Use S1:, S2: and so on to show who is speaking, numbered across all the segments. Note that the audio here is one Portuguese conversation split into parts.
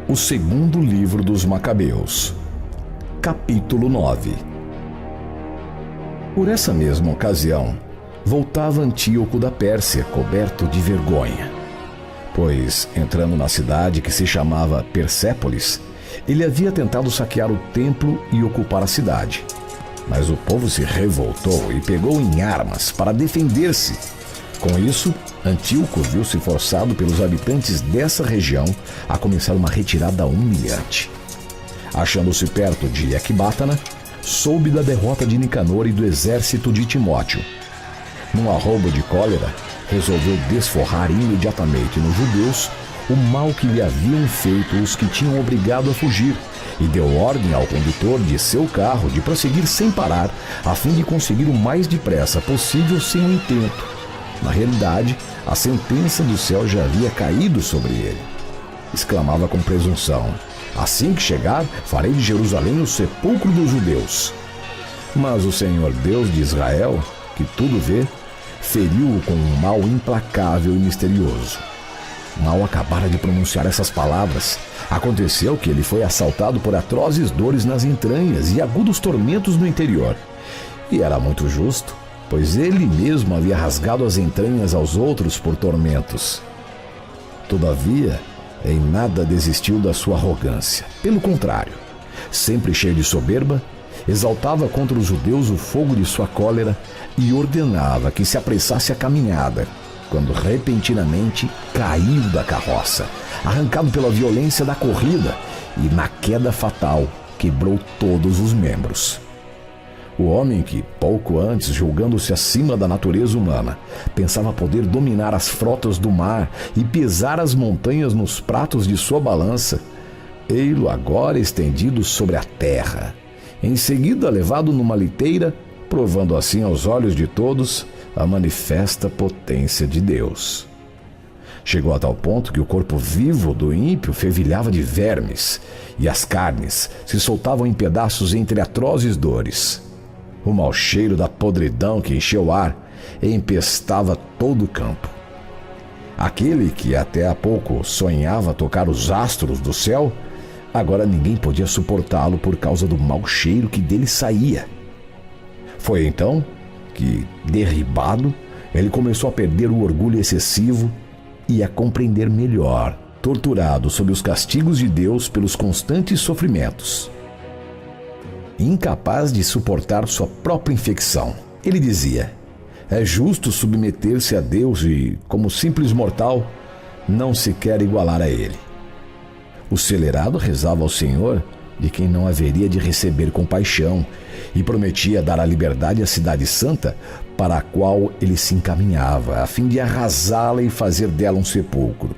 S1: O segundo livro dos Macabeus, capítulo 9. Por essa mesma ocasião, voltava Antíoco da Pérsia coberto de vergonha, pois, entrando na cidade que se chamava Persépolis, ele havia tentado saquear o templo e ocupar a cidade. Mas o povo se revoltou e pegou em armas para defender-se. Com isso, Antíoco viu-se forçado pelos habitantes dessa região a começar uma retirada humilhante. Achando-se perto de Ecbátana, soube da derrota de Nicanor e do exército de Timóteo. Num arrobo de cólera, resolveu desforrar imediatamente nos judeus o mal que lhe haviam feito os que tinham obrigado a fugir, e deu ordem ao condutor de seu carro de prosseguir sem parar, a fim de conseguir o mais depressa possível sem um intento. Na realidade, a sentença do céu já havia caído sobre ele. Exclamava com presunção: assim que chegar, farei de Jerusalém o sepulcro dos judeus. Mas o Senhor Deus de Israel, que tudo vê, feriu-o com um mal implacável e misterioso. Mal acabara de pronunciar essas palavras, aconteceu que ele foi assaltado por atrozes dores nas entranhas e agudos tormentos no interior. E era muito justo, pois ele mesmo havia rasgado as entranhas aos outros por tormentos. Todavia, em nada desistiu da sua arrogância. Pelo contrário, sempre cheio de soberba, exaltava contra os judeus o fogo de sua cólera e ordenava que se apressasse a caminhada, quando repentinamente caiu da carroça, arrancado pela violência da corrida, e na queda fatal quebrou todos os membros. O homem que, pouco antes, julgando-se acima da natureza humana, pensava poder dominar as frotas do mar e pesar as montanhas nos pratos de sua balança, ei-lo agora estendido sobre a terra, em seguida levado numa liteira, provando assim aos olhos de todos a manifesta potência de Deus. Chegou a tal ponto que o corpo vivo do ímpio fervilhava de vermes, e as carnes se soltavam em pedaços entre atrozes dores. O mau cheiro da podridão que encheu o ar empestava todo o campo. Aquele que até há pouco sonhava tocar os astros do céu, agora ninguém podia suportá-lo por causa do mau cheiro que dele saía. Foi então que, derribado, ele começou a perder o orgulho excessivo e a compreender melhor, torturado sob os castigos de Deus pelos constantes sofrimentos. Incapaz de suportar sua própria infecção, ele dizia: é justo submeter-se a Deus e, como simples mortal, não se quer igualar a ele. O celerado rezava ao Senhor, de quem não haveria de receber compaixão, e prometia dar a liberdade à cidade santa, para a qual ele se encaminhava, a fim de arrasá-la e fazer dela um sepulcro.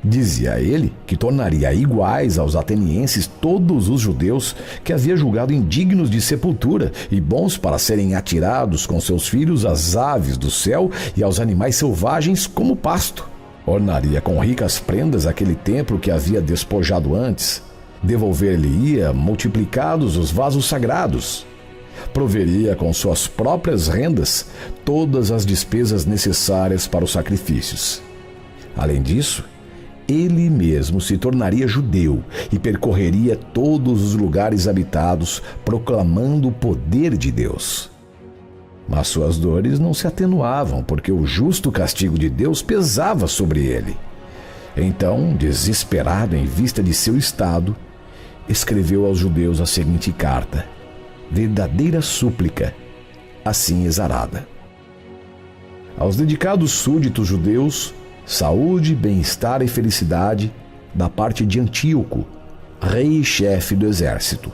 S1: Dizia ele que tornaria iguais aos atenienses todos os judeus que havia julgado indignos de sepultura e bons para serem atirados com seus filhos às aves do céu e aos animais selvagens como pasto. Ornaria com ricas prendas aquele templo que havia despojado antes. Devolver-lhe-ia multiplicados os vasos sagrados. Proveria com suas próprias rendas todas as despesas necessárias para os sacrifícios. Além disso, ele mesmo se tornaria judeu e percorreria todos os lugares habitados, proclamando o poder de Deus. Mas suas dores não se atenuavam, porque o justo castigo de Deus pesava sobre ele. Então, desesperado em vista de seu estado, escreveu aos judeus a seguinte carta, verdadeira súplica, assim exarada: aos dedicados súditos judeus, saúde, bem-estar e felicidade da parte de Antíoco, rei e chefe do exército.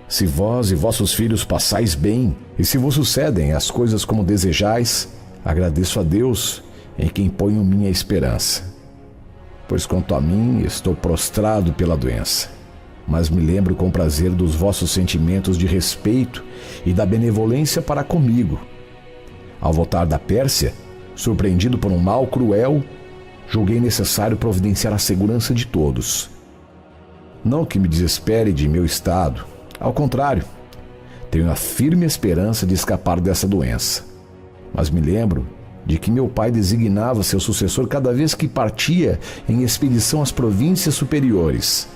S1: Se vós e vossos filhos passais bem, e se vos sucedem as coisas como desejais, agradeço a Deus, em quem ponho minha esperança. Pois quanto a mim, estou prostrado pela doença, mas me lembro com prazer dos vossos sentimentos de respeito e da benevolência para comigo. Ao voltar da Pérsia, surpreendido por um mal cruel, julguei necessário providenciar a segurança de todos. Não que me desespere de meu estado, ao contrário, tenho a firme esperança de escapar dessa doença. Mas me lembro de que meu pai designava seu sucessor cada vez que partia em expedição às províncias superiores.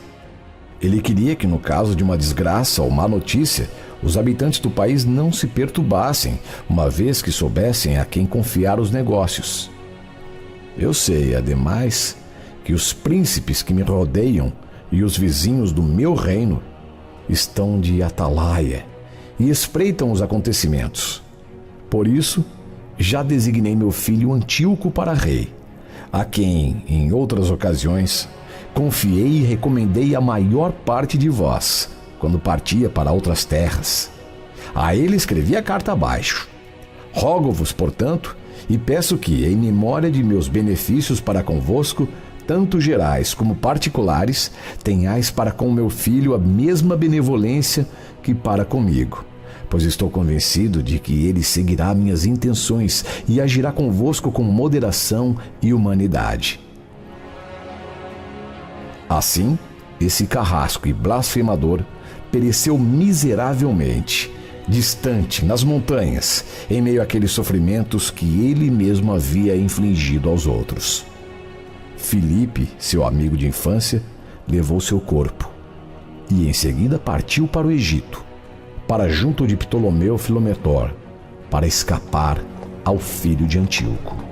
S1: Ele queria que, no caso de uma desgraça ou má notícia, os habitantes do país não se perturbassem, uma vez que soubessem a quem confiar os negócios. Eu sei, ademais, que os príncipes que me rodeiam e os vizinhos do meu reino estão de atalaia e espreitam os acontecimentos. Por isso, já designei meu filho Antíoco para rei, a quem, em outras ocasiões, confiei e recomendei a maior parte de vós, quando partia para outras terras. A ele escrevi a carta abaixo. Rogo-vos, portanto, e peço que, em memória de meus benefícios para convosco, tanto gerais como particulares, tenhais para com meu filho a mesma benevolência que para comigo, pois estou convencido de que ele seguirá minhas intenções e agirá convosco com moderação e humanidade. Assim, esse carrasco e blasfemador pereceu miseravelmente, distante, nas montanhas, em meio àqueles sofrimentos que ele mesmo havia infligido aos outros. Filipe, seu amigo de infância, levou seu corpo e em seguida partiu para o Egito, para junto de Ptolomeu Filometor, para escapar ao filho de Antíoco.